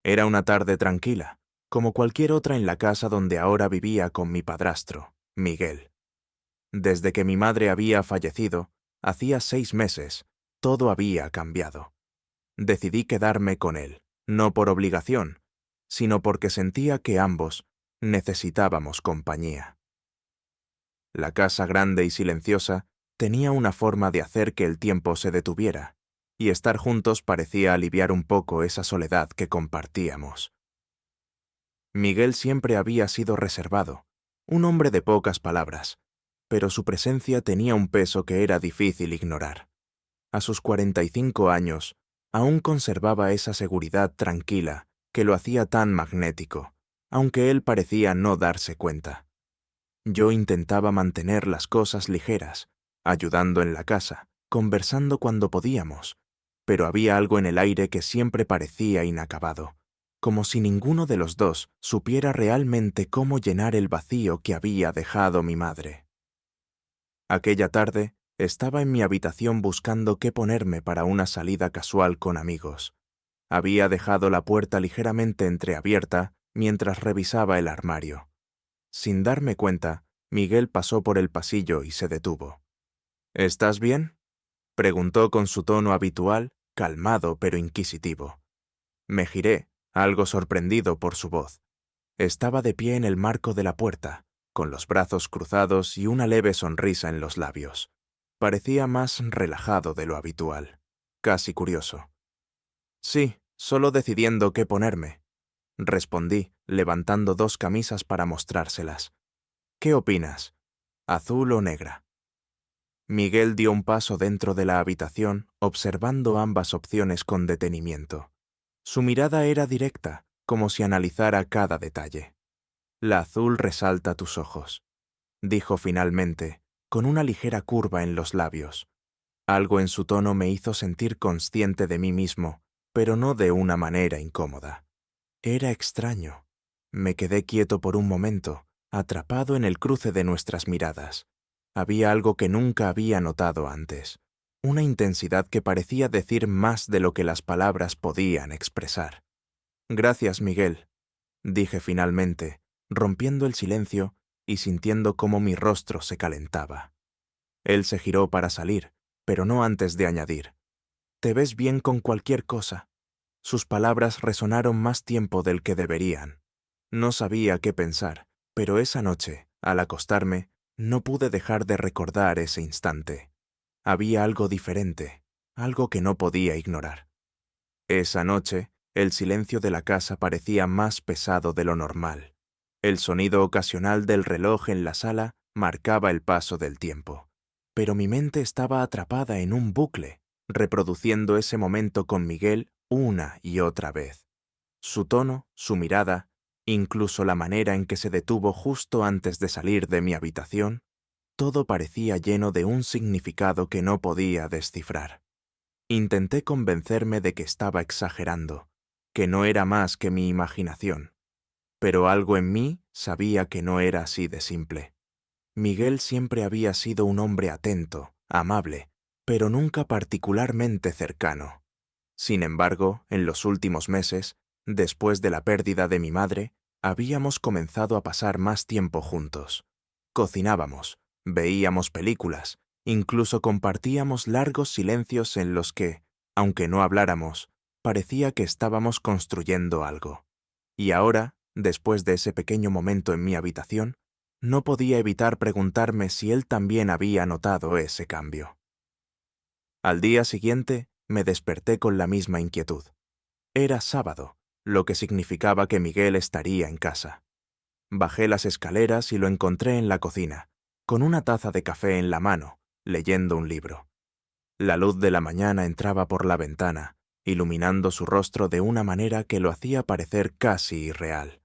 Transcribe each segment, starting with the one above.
Era una tarde tranquila, como cualquier otra en la casa donde ahora vivía con mi padrastro, Miguel. Desde que mi madre había fallecido, hacía 6 meses, todo había cambiado. Decidí quedarme con él, no por obligación, sino porque sentía que ambos necesitábamos compañía. La casa grande y silenciosa tenía una forma de hacer que el tiempo se detuviera, y estar juntos parecía aliviar un poco esa soledad que compartíamos. Miguel siempre había sido reservado, un hombre de pocas palabras, pero su presencia tenía un peso que era difícil ignorar. A sus 45 años, aún conservaba esa seguridad tranquila que lo hacía tan magnético, aunque él parecía no darse cuenta. Yo intentaba mantener las cosas ligeras, ayudando en la casa, conversando cuando podíamos, pero había algo en el aire que siempre parecía inacabado, como si ninguno de los dos supiera realmente cómo llenar el vacío que había dejado mi madre. Aquella tarde estaba en mi habitación buscando qué ponerme para una salida casual con amigos. Había dejado la puerta ligeramente entreabierta mientras revisaba el armario. Sin darme cuenta, Miguel pasó por el pasillo y se detuvo. ¿Estás bien?, preguntó con su tono habitual, calmado pero inquisitivo. Me giré, algo sorprendido por su voz. Estaba de pie en el marco de la puerta, con los brazos cruzados y una leve sonrisa en los labios. Parecía más relajado de lo habitual, casi curioso. Sí, solo decidiendo qué ponerme, respondí, levantando 2 camisas para mostrárselas. ¿Qué opinas? ¿Azul o negra? Miguel dio un paso dentro de la habitación, observando ambas opciones con detenimiento. Su mirada era directa, como si analizara cada detalle. La azul resalta tus ojos, dijo finalmente, con una ligera curva en los labios. Algo en su tono me hizo sentir consciente de mí mismo, pero no de una manera incómoda. Era extraño. Me quedé quieto por un momento, atrapado en el cruce de nuestras miradas. Había algo que nunca había notado antes, una intensidad que parecía decir más de lo que las palabras podían expresar. Gracias, Miguel, dije finalmente, rompiendo el silencio y sintiendo cómo mi rostro se calentaba. Él se giró para salir, pero no antes de añadir: «Te ves bien con cualquier cosa». Sus palabras resonaron más tiempo del que deberían. No sabía qué pensar, pero esa noche, al acostarme, no pude dejar de recordar ese instante. Había algo diferente, algo que no podía ignorar. Esa noche, el silencio de la casa parecía más pesado de lo normal. El sonido ocasional del reloj en la sala marcaba el paso del tiempo, pero mi mente estaba atrapada en un bucle, reproduciendo ese momento con Miguel una y otra vez. Su tono, su mirada, incluso la manera en que se detuvo justo antes de salir de mi habitación, todo parecía lleno de un significado que no podía descifrar. Intenté convencerme de que estaba exagerando, que no era más que mi imaginación, pero algo en mí sabía que no era así de simple. Miguel siempre había sido un hombre atento, amable, pero nunca particularmente cercano. Sin embargo, en los últimos meses, después de la pérdida de mi madre, habíamos comenzado a pasar más tiempo juntos. Cocinábamos, veíamos películas, incluso compartíamos largos silencios en los que, aunque no habláramos, parecía que estábamos construyendo algo. Y ahora, después de ese pequeño momento en mi habitación, no podía evitar preguntarme si él también había notado ese cambio. Al día siguiente, me desperté con la misma inquietud. Era sábado, lo que significaba que Miguel estaría en casa. Bajé las escaleras y lo encontré en la cocina, con una taza de café en la mano, leyendo un libro. La luz de la mañana entraba por la ventana, iluminando su rostro de una manera que lo hacía parecer casi irreal.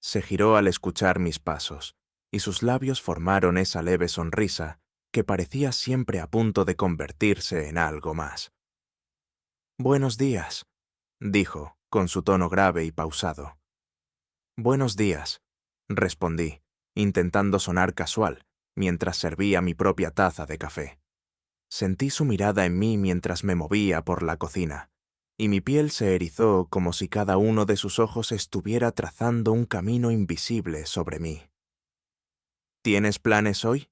Se giró al escuchar mis pasos, y sus labios formaron esa leve sonrisa que parecía siempre a punto de convertirse en algo más. «Buenos días», dijo, con su tono grave y pausado. «Buenos días», respondí, intentando sonar casual, mientras servía mi propia taza de café. Sentí su mirada en mí mientras me movía por la cocina. y mi piel se erizó como si cada uno de sus ojos estuviera trazando un camino invisible sobre mí. ¿Tienes planes hoy?,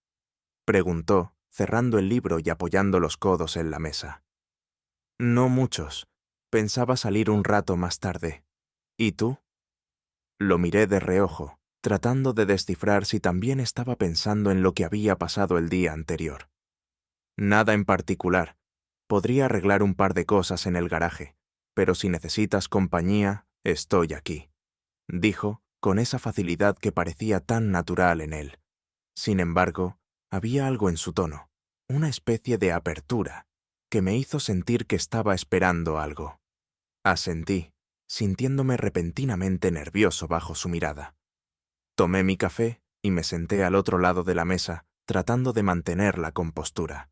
preguntó, cerrando el libro y apoyando los codos en la mesa. No muchos. Pensaba salir un rato más tarde. ¿Y tú? Lo miré de reojo, tratando de descifrar si también estaba pensando en lo que había pasado el día anterior. Nada en particular. Podría arreglar un par de cosas en el garaje, pero si necesitas compañía, estoy aquí, dijo, con esa facilidad que parecía tan natural en él. Sin embargo, había algo en su tono, una especie de apertura, que me hizo sentir que estaba esperando algo. Asentí, sintiéndome repentinamente nervioso bajo su mirada. Tomé mi café y me senté al otro lado de la mesa, tratando de mantener la compostura.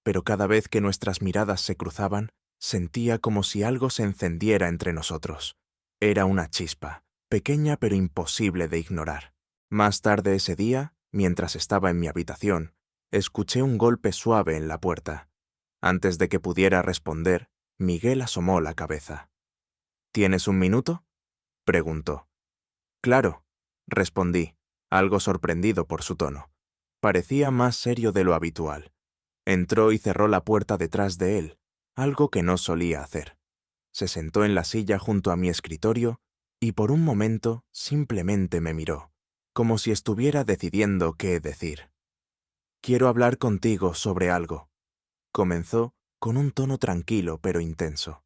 Pero cada vez que nuestras miradas se cruzaban, sentía como si algo se encendiera entre nosotros. Era una chispa, pequeña pero imposible de ignorar. Más tarde ese día, mientras estaba en mi habitación, escuché un golpe suave en la puerta. Antes de que pudiera responder, Miguel asomó la cabeza. ¿Tienes un minuto?, preguntó. Claro, respondí, algo sorprendido por su tono. Parecía más serio de lo habitual. Entró y cerró la puerta detrás de él, algo que no solía hacer. Se sentó en la silla junto a mi escritorio y por un momento simplemente me miró, como si estuviera decidiendo qué decir. «Quiero hablar contigo sobre algo», comenzó con un tono tranquilo pero intenso.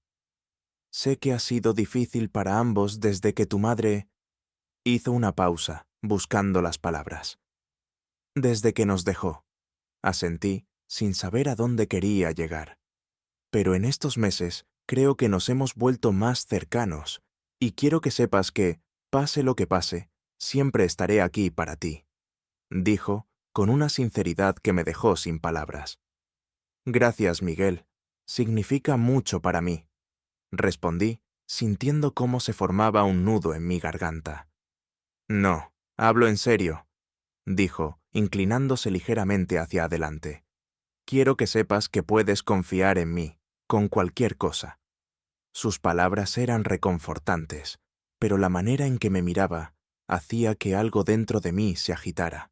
«Sé que ha sido difícil para ambos desde que tu madre...» Hizo una pausa, buscando las palabras. «Desde que nos dejó», asentí, sin saber a dónde quería llegar. «Pero en estos meses creo que nos hemos vuelto más cercanos, y quiero que sepas que, pase lo que pase, siempre estaré aquí para ti», dijo, con una sinceridad que me dejó sin palabras. «Gracias, Miguel. Significa mucho para mí», respondí, sintiendo cómo se formaba un nudo en mi garganta. «No, hablo en serio», dijo, inclinándose ligeramente hacia adelante. «Quiero que sepas que puedes confiar en mí, con cualquier cosa». Sus palabras eran reconfortantes, pero la manera en que me miraba hacía que algo dentro de mí se agitara.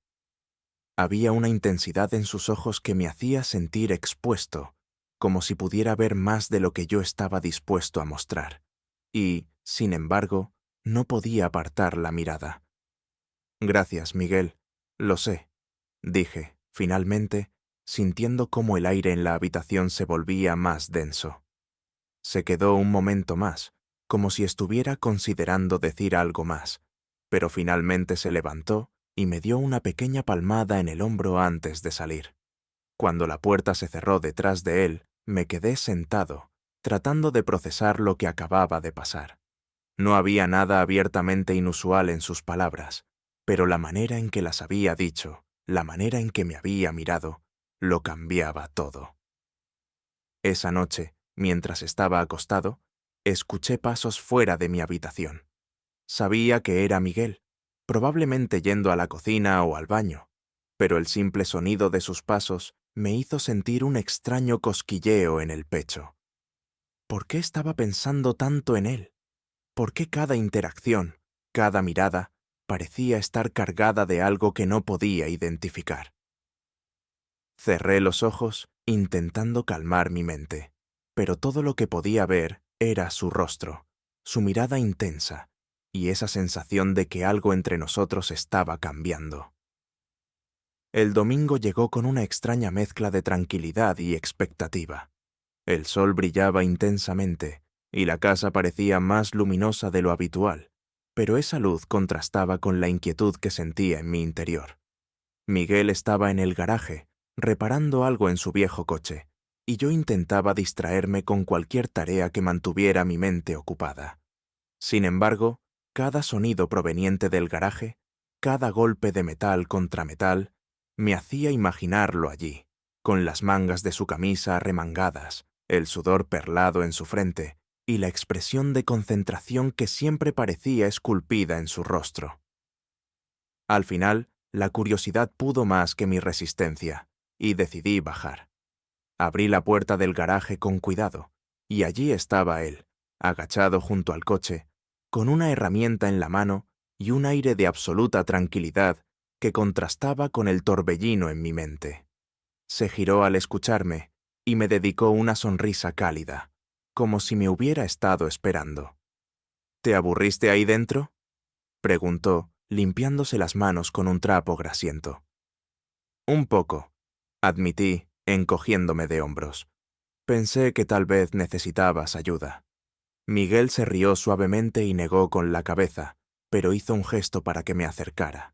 Había una intensidad en sus ojos que me hacía sentir expuesto, como si pudiera ver más de lo que yo estaba dispuesto a mostrar. Y, sin embargo, no podía apartar la mirada. «Gracias, Miguel. Lo sé», dije, finalmente, sintiendo cómo el aire en la habitación se volvía más denso. Se quedó un momento más, como si estuviera considerando decir algo más, pero finalmente se levantó y me dio una pequeña palmada en el hombro antes de salir. Cuando la puerta se cerró detrás de él, me quedé sentado, tratando de procesar lo que acababa de pasar. No había nada abiertamente inusual en sus palabras, pero la manera en que las había dicho, la manera en que me había mirado, lo cambiaba todo. Esa noche, mientras estaba acostado, escuché pasos fuera de mi habitación. Sabía que era Miguel, probablemente yendo a la cocina o al baño, pero el simple sonido de sus pasos me hizo sentir un extraño cosquilleo en el pecho. ¿Por qué estaba pensando tanto en él? ¿Por qué cada interacción, cada mirada, parecía estar cargada de algo que no podía identificar? Cerré los ojos, intentando calmar mi mente, pero todo lo que podía ver era su rostro, su mirada intensa, y esa sensación de que algo entre nosotros estaba cambiando. El domingo llegó con una extraña mezcla de tranquilidad y expectativa. El sol brillaba intensamente, y la casa parecía más luminosa de lo habitual, pero esa luz contrastaba con la inquietud que sentía en mi interior. Miguel estaba en el garaje, reparando algo en su viejo coche, y yo intentaba distraerme con cualquier tarea que mantuviera mi mente ocupada. Sin embargo, cada sonido proveniente del garaje, cada golpe de metal contra metal, me hacía imaginarlo allí, con las mangas de su camisa arremangadas, el sudor perlado en su frente y la expresión de concentración que siempre parecía esculpida en su rostro. Al final, la curiosidad pudo más que mi resistencia, y decidí bajar. Abrí la puerta del garaje con cuidado, y allí estaba él, agachado junto al coche, con una herramienta en la mano y un aire de absoluta tranquilidad que contrastaba con el torbellino en mi mente. Se giró al escucharme y me dedicó una sonrisa cálida, como si me hubiera estado esperando. ¿Te aburriste ahí dentro?, preguntó, limpiándose las manos con un trapo grasiento. Un poco, admití, encogiéndome de hombros. Pensé que tal vez necesitabas ayuda. Miguel se rió suavemente y negó con la cabeza, pero hizo un gesto para que me acercara.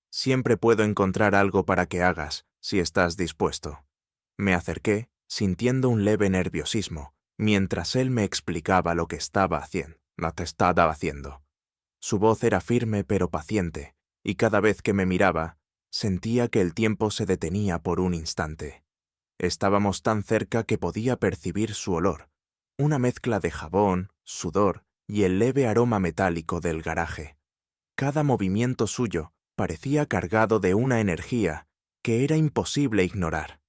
Siempre puedo encontrar algo para que hagas, si estás dispuesto. Me acerqué, sintiendo un leve nerviosismo, mientras él me explicaba lo que estaba haciendo. Su voz era firme pero paciente, y cada vez que me miraba, sentía que el tiempo se detenía por un instante. Estábamos tan cerca que podía percibir su olor, una mezcla de jabón, sudor y el leve aroma metálico del garaje. Cada movimiento suyo parecía cargado de una energía que era imposible ignorar.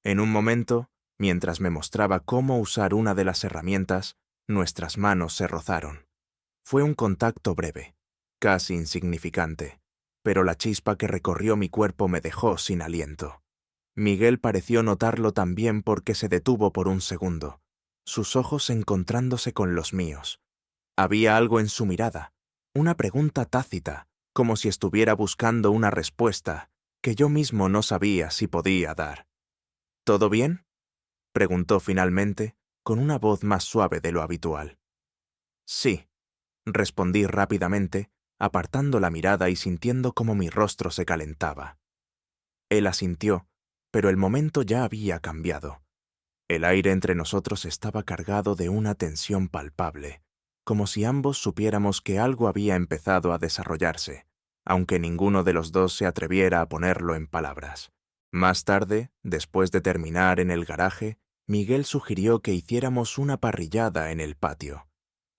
En un momento, mientras me mostraba cómo usar una de las herramientas, nuestras manos se rozaron. Fue un contacto breve, casi insignificante, pero la chispa que recorrió mi cuerpo me dejó sin aliento. Miguel pareció notarlo también porque se detuvo por un segundo, sus ojos encontrándose con los míos. Había algo en su mirada, una pregunta tácita, como si estuviera buscando una respuesta que yo mismo no sabía si podía dar. ¿Todo bien?, preguntó finalmente, con una voz más suave de lo habitual. Sí, respondí rápidamente, apartando la mirada y sintiendo cómo mi rostro se calentaba. Él asintió, pero el momento ya había cambiado. El aire entre nosotros estaba cargado de una tensión palpable, como si ambos supiéramos que algo había empezado a desarrollarse, aunque ninguno de los dos se atreviera a ponerlo en palabras. Más tarde, después de terminar en el garaje, Miguel sugirió que hiciéramos una parrillada en el patio.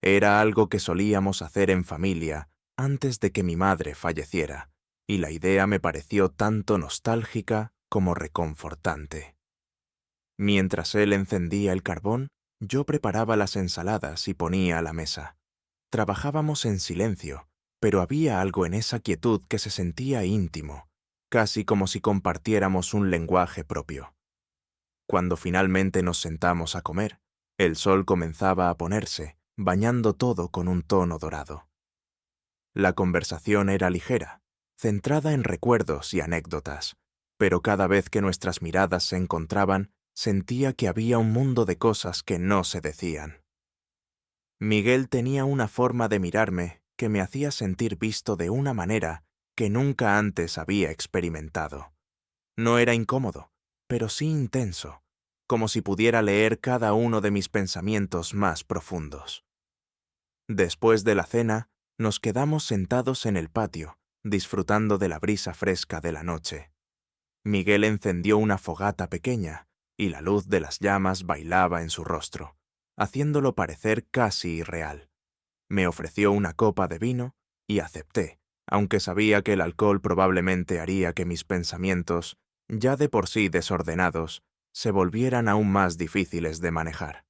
Era algo que solíamos hacer en familia antes de que mi madre falleciera, y la idea me pareció tanto nostálgica como reconfortante. Mientras él encendía el carbón, yo preparaba las ensaladas y ponía a la mesa. Trabajábamos en silencio, pero había algo en esa quietud que se sentía íntimo, casi como si compartiéramos un lenguaje propio. Cuando finalmente nos sentamos a comer, el sol comenzaba a ponerse, bañando todo con un tono dorado. La conversación era ligera, centrada en recuerdos y anécdotas, pero cada vez que nuestras miradas se encontraban, sentía que había un mundo de cosas que no se decían. Miguel tenía una forma de mirarme que me hacía sentir visto de una manera que nunca antes había experimentado. No era incómodo, pero sí intenso, como si pudiera leer cada uno de mis pensamientos más profundos. Después de la cena, nos quedamos sentados en el patio, disfrutando de la brisa fresca de la noche. Miguel encendió una fogata pequeña, y la luz de las llamas bailaba en su rostro, haciéndolo parecer casi irreal. Me ofreció una copa de vino y acepté, aunque sabía que el alcohol probablemente haría que mis pensamientos, ya de por sí desordenados, se volvieran aún más difíciles de manejar.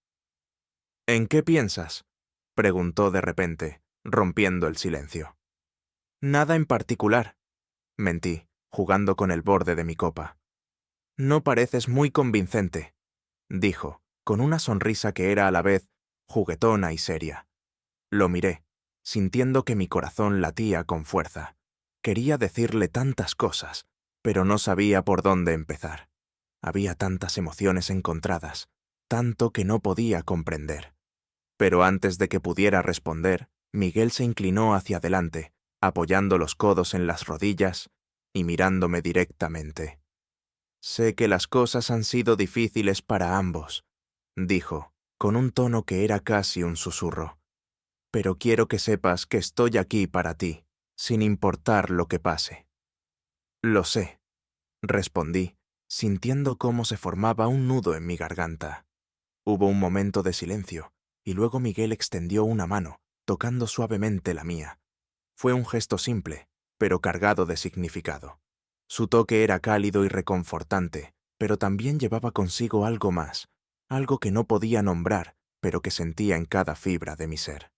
¿En qué piensas?, preguntó de repente, rompiendo el silencio. Nada en particular, mentí, jugando con el borde de mi copa. No pareces muy convincente, dijo, con una sonrisa que era a la vez juguetona y seria. Lo miré, sintiendo que mi corazón latía con fuerza. Quería decirle tantas cosas, pero no sabía por dónde empezar. Había tantas emociones encontradas, tanto que no podía comprender. Pero antes de que pudiera responder, Miguel se inclinó hacia adelante, apoyando los codos en las rodillas y mirándome directamente. «Sé que las cosas han sido difíciles para ambos», dijo, con un tono que era casi un susurro. «Pero quiero que sepas que estoy aquí para ti, sin importar lo que pase». «Lo sé», respondí, sintiendo cómo se formaba un nudo en mi garganta. Hubo un momento de silencio, y luego Miguel extendió una mano, tocando suavemente la mía. Fue un gesto simple, pero cargado de significado. Su toque era cálido y reconfortante, pero también llevaba consigo algo más, algo que no podía nombrar, pero que sentía en cada fibra de mi ser.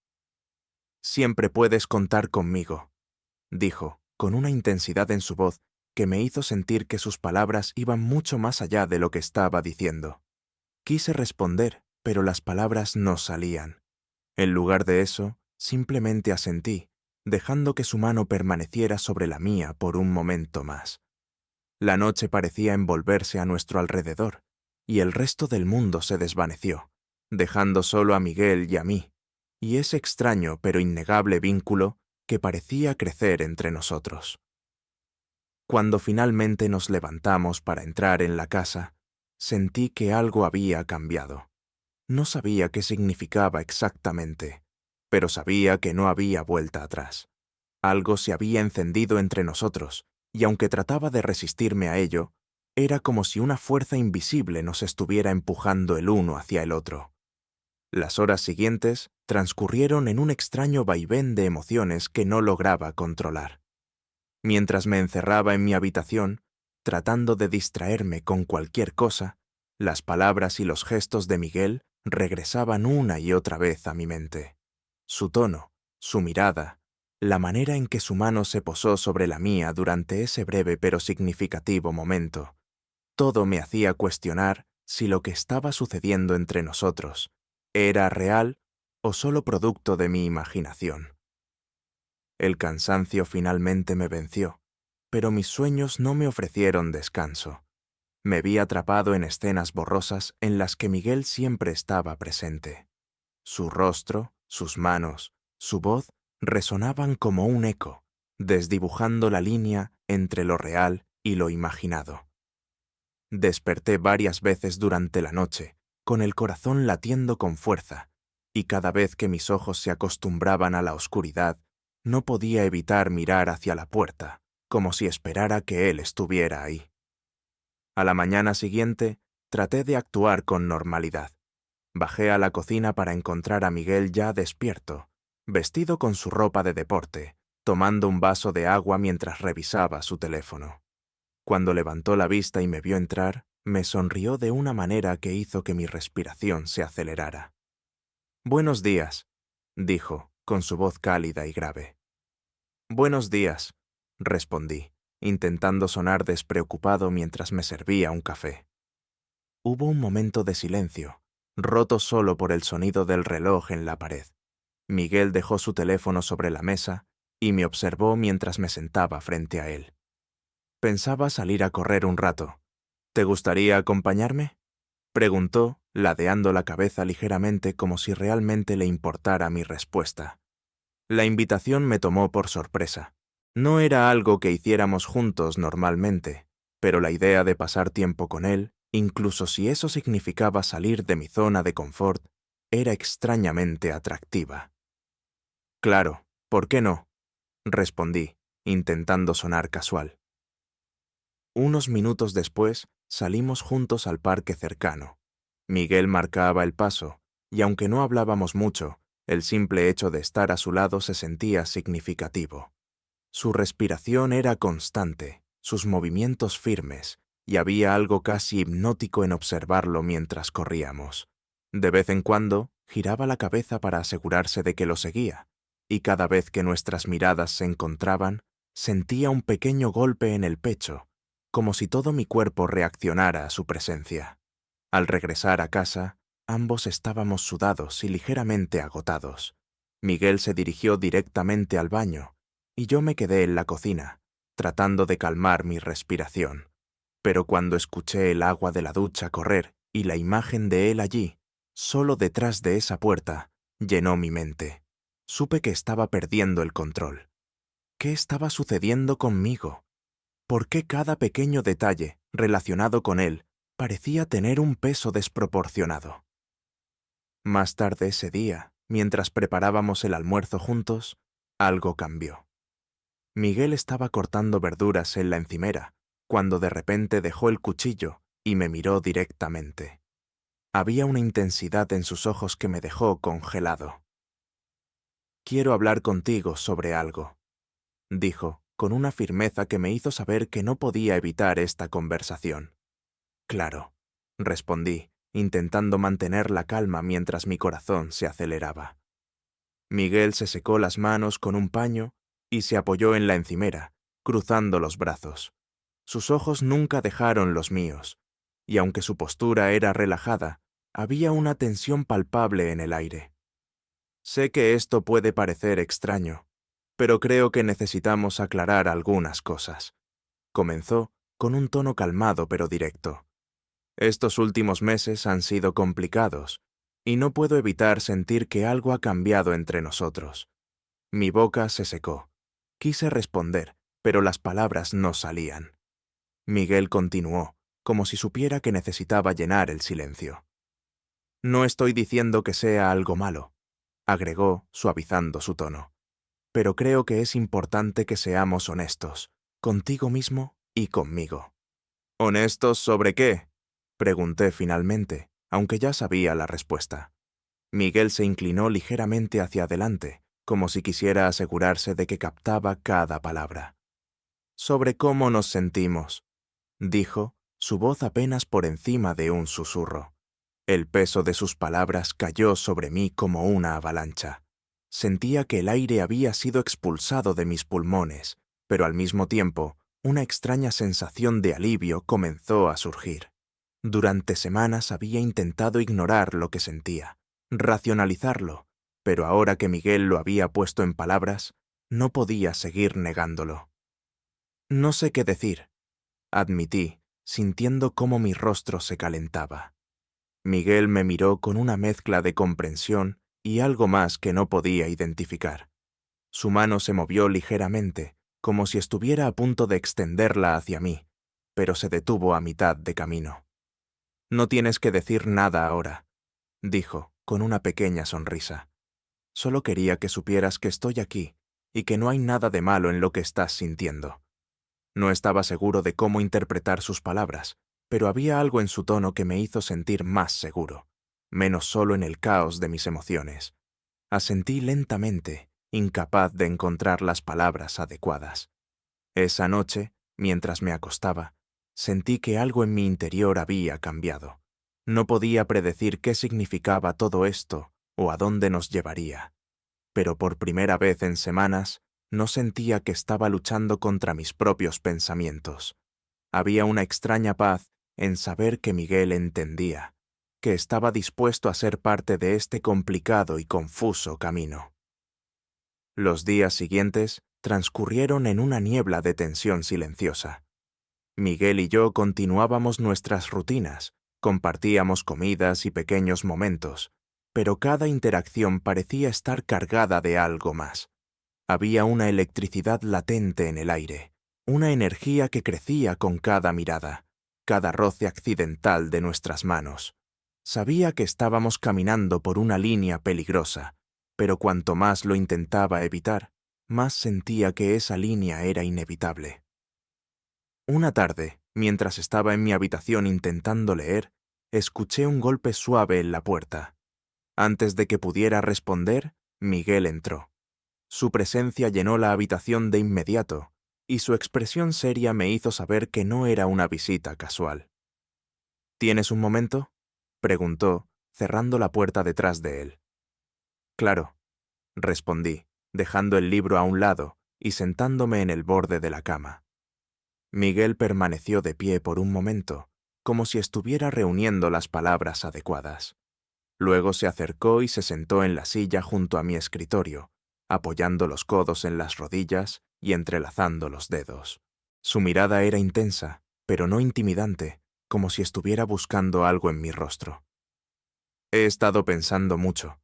«Siempre puedes contar conmigo», dijo, con una intensidad en su voz que me hizo sentir que sus palabras iban mucho más allá de lo que estaba diciendo. Quise responder, pero las palabras no salían. En lugar de eso, simplemente asentí, dejando que su mano permaneciera sobre la mía por un momento más. La noche parecía envolverse a nuestro alrededor, y el resto del mundo se desvaneció, dejando solo a Miguel y a mí, y ese extraño pero innegable vínculo que parecía crecer entre nosotros. Cuando finalmente nos levantamos para entrar en la casa, sentí que algo había cambiado. No sabía qué significaba exactamente, pero sabía que no había vuelta atrás. Algo se había encendido entre nosotros, y aunque trataba de resistirme a ello, era como si una fuerza invisible nos estuviera empujando el uno hacia el otro. Las horas siguientes transcurrieron en un extraño vaivén de emociones que no lograba controlar. Mientras me encerraba en mi habitación, tratando de distraerme con cualquier cosa, las palabras y los gestos de Miguel regresaban una y otra vez a mi mente. Su tono, su mirada, la manera en que su mano se posó sobre la mía durante ese breve pero significativo momento, todo me hacía cuestionar si lo que estaba sucediendo entre nosotros era real o solo producto de mi imaginación. El cansancio finalmente me venció, pero mis sueños no me ofrecieron descanso. Me vi atrapado en escenas borrosas en las que Miguel siempre estaba presente. Su rostro, sus manos, su voz resonaban como un eco, desdibujando la línea entre lo real y lo imaginado. Desperté varias veces durante la noche, con el corazón latiendo con fuerza, y cada vez que mis ojos se acostumbraban a la oscuridad, no podía evitar mirar hacia la puerta, como si esperara que él estuviera ahí. A la mañana siguiente, traté de actuar con normalidad. Bajé a la cocina para encontrar a Miguel ya despierto, vestido con su ropa de deporte, tomando un vaso de agua mientras revisaba su teléfono. Cuando levantó la vista y me vio entrar, me sonrió de una manera que hizo que mi respiración se acelerara. «Buenos días», dijo, con su voz cálida y grave. «Buenos días», respondí, intentando sonar despreocupado mientras me servía un café. Hubo un momento de silencio, roto solo por el sonido del reloj en la pared. Miguel dejó su teléfono sobre la mesa y me observó mientras me sentaba frente a él. «Pensaba salir a correr un rato. ¿Te gustaría acompañarme?», preguntó, ladeando la cabeza ligeramente como si realmente le importara mi respuesta. La invitación me tomó por sorpresa. No era algo que hiciéramos juntos normalmente, pero la idea de pasar tiempo con él, incluso si eso significaba salir de mi zona de confort, era extrañamente atractiva. «Claro, ¿por qué no?», respondí, intentando sonar casual. Unos minutos después, salimos juntos al parque cercano. Miguel marcaba el paso, y aunque no hablábamos mucho, el simple hecho de estar a su lado se sentía significativo. Su respiración era constante, sus movimientos firmes, y había algo casi hipnótico en observarlo mientras corríamos. De vez en cuando, giraba la cabeza para asegurarse de que lo seguía, y cada vez que nuestras miradas se encontraban, sentía un pequeño golpe en el pecho, como si todo mi cuerpo reaccionara a su presencia. Al regresar a casa, ambos estábamos sudados y ligeramente agotados. Miguel se dirigió directamente al baño, y yo me quedé en la cocina, tratando de calmar mi respiración. Pero cuando escuché el agua de la ducha correr y la imagen de él allí, solo detrás de esa puerta, llenó mi mente. Supe que estaba perdiendo el control. ¿Qué estaba sucediendo conmigo? ¿Por qué cada pequeño detalle relacionado con él parecía tener un peso desproporcionado? Más tarde ese día, mientras preparábamos el almuerzo juntos, algo cambió. Miguel estaba cortando verduras en la encimera, cuando de repente dejó el cuchillo y me miró directamente. Había una intensidad en sus ojos que me dejó congelado. «Quiero hablar contigo sobre algo», dijo, con una firmeza que me hizo saber que no podía evitar esta conversación. «Claro», respondí, intentando mantener la calma mientras mi corazón se aceleraba. Miguel se secó las manos con un paño y se apoyó en la encimera, cruzando los brazos. Sus ojos nunca dejaron los míos, y aunque su postura era relajada, había una tensión palpable en el aire. Sé que esto puede parecer extraño, pero creo que necesitamos aclarar algunas cosas. Comenzó con un tono calmado pero directo. Estos últimos meses han sido complicados, y no puedo evitar sentir que algo ha cambiado entre nosotros. Mi boca se secó. Quise responder, pero las palabras no salían. Miguel continuó, como si supiera que necesitaba llenar el silencio. No estoy diciendo que sea algo malo, agregó, suavizando su tono. Pero creo que es importante que seamos honestos, contigo mismo y conmigo. ¿Honestos sobre qué?, pregunté finalmente, aunque ya sabía la respuesta. Miguel se inclinó ligeramente hacia adelante, como si quisiera asegurarse de que captaba cada palabra. Sobre cómo nos sentimos, dijo, su voz apenas por encima de un susurro. El peso de sus palabras cayó sobre mí como una avalancha. Sentía que el aire había sido expulsado de mis pulmones, pero al mismo tiempo, una extraña sensación de alivio comenzó a surgir. Durante semanas había intentado ignorar lo que sentía, racionalizarlo, pero ahora que Miguel lo había puesto en palabras, no podía seguir negándolo. No sé qué decir, admití, sintiendo cómo mi rostro se calentaba. Miguel me miró con una mezcla de comprensión y algo más que no podía identificar. Su mano se movió ligeramente, como si estuviera a punto de extenderla hacia mí, pero se detuvo a mitad de camino. No tienes que decir nada ahora, dijo, con una pequeña sonrisa. Solo quería que supieras que estoy aquí y que no hay nada de malo en lo que estás sintiendo. No estaba seguro de cómo interpretar sus palabras, pero había algo en su tono que me hizo sentir más seguro, menos solo en el caos de mis emociones. Asentí lentamente, incapaz de encontrar las palabras adecuadas. Esa noche, mientras me acostaba, sentí que algo en mi interior había cambiado. No podía predecir qué significaba todo esto o a dónde nos llevaría. Pero por primera vez en semanas, no sentía que estaba luchando contra mis propios pensamientos. Había una extraña paz en saber que Miguel entendía, que estaba dispuesto a ser parte de este complicado y confuso camino. Los días siguientes transcurrieron en una niebla de tensión silenciosa. Miguel y yo continuábamos nuestras rutinas, compartíamos comidas y pequeños momentos, pero cada interacción parecía estar cargada de algo más. Había una electricidad latente en el aire, una energía que crecía con cada mirada, cada roce accidental de nuestras manos. Sabía que estábamos caminando por una línea peligrosa, pero cuanto más lo intentaba evitar, más sentía que esa línea era inevitable. Una tarde, mientras estaba en mi habitación intentando leer, escuché un golpe suave en la puerta. Antes de que pudiera responder, Miguel entró. Su presencia llenó la habitación de inmediato, y su expresión seria me hizo saber que no era una visita casual. ¿Tienes un momento?, preguntó, cerrando la puerta detrás de él. Claro, respondí, dejando el libro a un lado y sentándome en el borde de la cama. Miguel permaneció de pie por un momento, como si estuviera reuniendo las palabras adecuadas. Luego se acercó y se sentó en la silla junto a mi escritorio, apoyando los codos en las rodillas y entrelazando los dedos. Su mirada era intensa, pero no intimidante, como si estuviera buscando algo en mi rostro. He estado pensando mucho,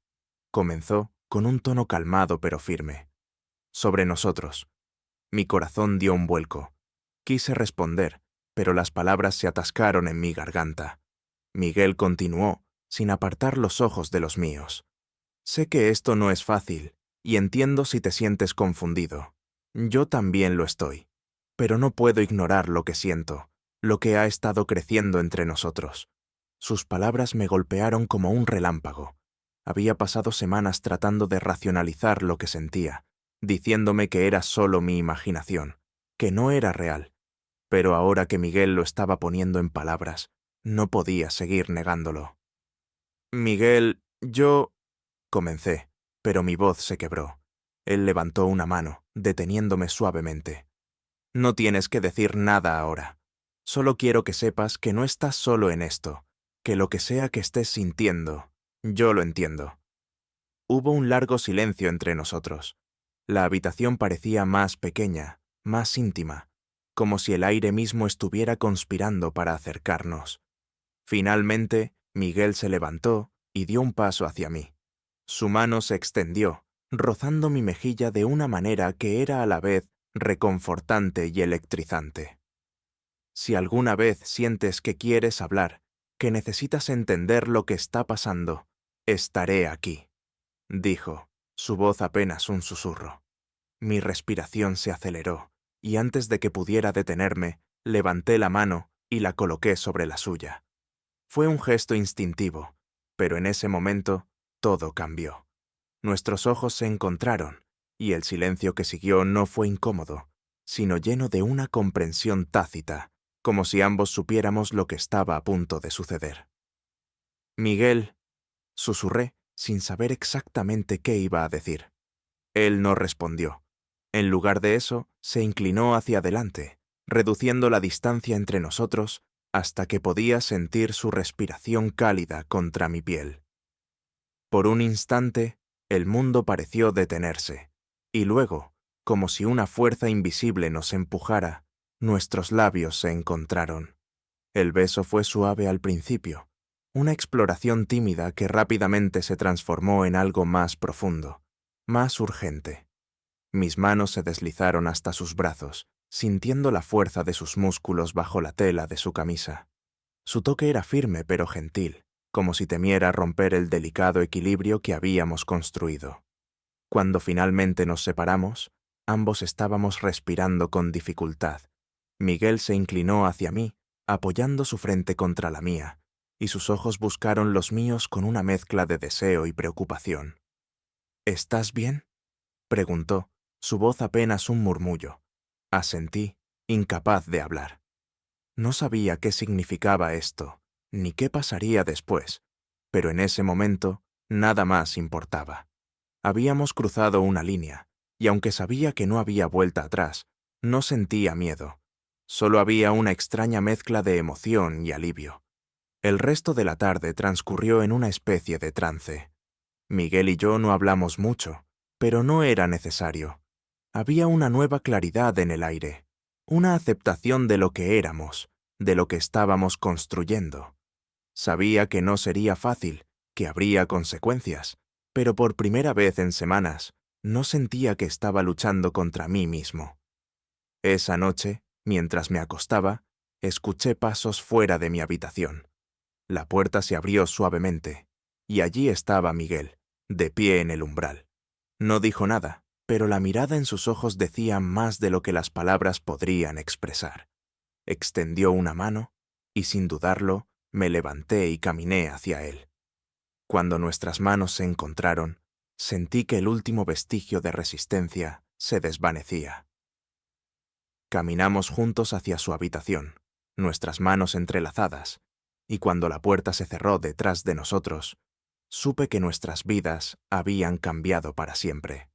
comenzó con un tono calmado pero firme. Sobre nosotros. Mi corazón dio un vuelco. Quise responder, pero las palabras se atascaron en mi garganta. Miguel continuó, sin apartar los ojos de los míos. Sé que esto no es fácil, y entiendo si te sientes confundido. Yo también lo estoy. Pero no puedo ignorar lo que siento, lo que ha estado creciendo entre nosotros. Sus palabras me golpearon como un relámpago. Había pasado semanas tratando de racionalizar lo que sentía, diciéndome que era solo mi imaginación, que no era real. Pero ahora que Miguel lo estaba poniendo en palabras, No podía seguir negándolo. Miguel, yo... comencé, pero mi voz se quebró. Él levantó una mano, deteniéndome suavemente. No tienes que decir nada ahora. Solo quiero que sepas que no estás solo en esto, que lo que sea que estés sintiendo, yo lo entiendo. Hubo un largo silencio entre nosotros. La habitación parecía más pequeña, más íntima, como si el aire mismo estuviera conspirando para acercarnos. Finalmente, Miguel se levantó y dio un paso hacia mí. Su mano se extendió, rozando mi mejilla de una manera que era a la vez reconfortante y electrizante. Si alguna vez sientes que quieres hablar, que necesitas entender lo que está pasando, estaré aquí, dijo, su voz apenas un susurro. Mi respiración se aceleró, y antes de que pudiera detenerme, levanté la mano y la coloqué sobre la suya. Fue un gesto instintivo, pero en ese momento todo cambió. Nuestros ojos se encontraron, y el silencio que siguió no fue incómodo, sino lleno de una comprensión tácita, como si ambos supiéramos lo que estaba a punto de suceder. Miguel, susurré, sin saber exactamente qué iba a decir. Él no respondió. En lugar de eso, se inclinó hacia adelante, reduciendo la distancia entre nosotros hasta que podía sentir su respiración cálida contra mi piel. Por un instante, el mundo pareció detenerse, y luego, como si una fuerza invisible nos empujara, nuestros labios se encontraron. El beso fue suave al principio, una exploración tímida que rápidamente se transformó en algo más profundo, más urgente. Mis manos se deslizaron hasta sus brazos, sintiendo la fuerza de sus músculos bajo la tela de su camisa. Su toque era firme pero gentil, como si temiera romper el delicado equilibrio que habíamos construido. Cuando finalmente nos separamos, ambos estábamos respirando con dificultad. Miguel se inclinó hacia mí, apoyando su frente contra la mía, y sus ojos buscaron los míos con una mezcla de deseo y preocupación. ¿Estás bien?, preguntó, su voz apenas un murmullo. Asentí, incapaz de hablar. No sabía qué significaba esto, ni qué pasaría después, pero en ese momento nada más importaba. Habíamos cruzado una línea, y aunque sabía que no había vuelta atrás, no sentía miedo. Solo había una extraña mezcla de emoción y alivio. El resto de la tarde transcurrió en una especie de trance. Miguel y yo no hablamos mucho, pero no era necesario. Había una nueva claridad en el aire, una aceptación de lo que éramos, de lo que estábamos construyendo. Sabía que no sería fácil, que habría consecuencias, pero por primera vez en semanas no sentía que estaba luchando contra mí mismo. Esa noche, mientras me acostaba, escuché pasos fuera de mi habitación. La puerta se abrió suavemente, y allí estaba Miguel, de pie en el umbral. No dijo nada, pero la mirada en sus ojos decía más de lo que las palabras podrían expresar. Extendió una mano, y sin dudarlo, me levanté y caminé hacia él. Cuando nuestras manos se encontraron, sentí que el último vestigio de resistencia se desvanecía. Caminamos juntos hacia su habitación, nuestras manos entrelazadas, y cuando la puerta se cerró detrás de nosotros, supe que nuestras vidas habían cambiado para siempre.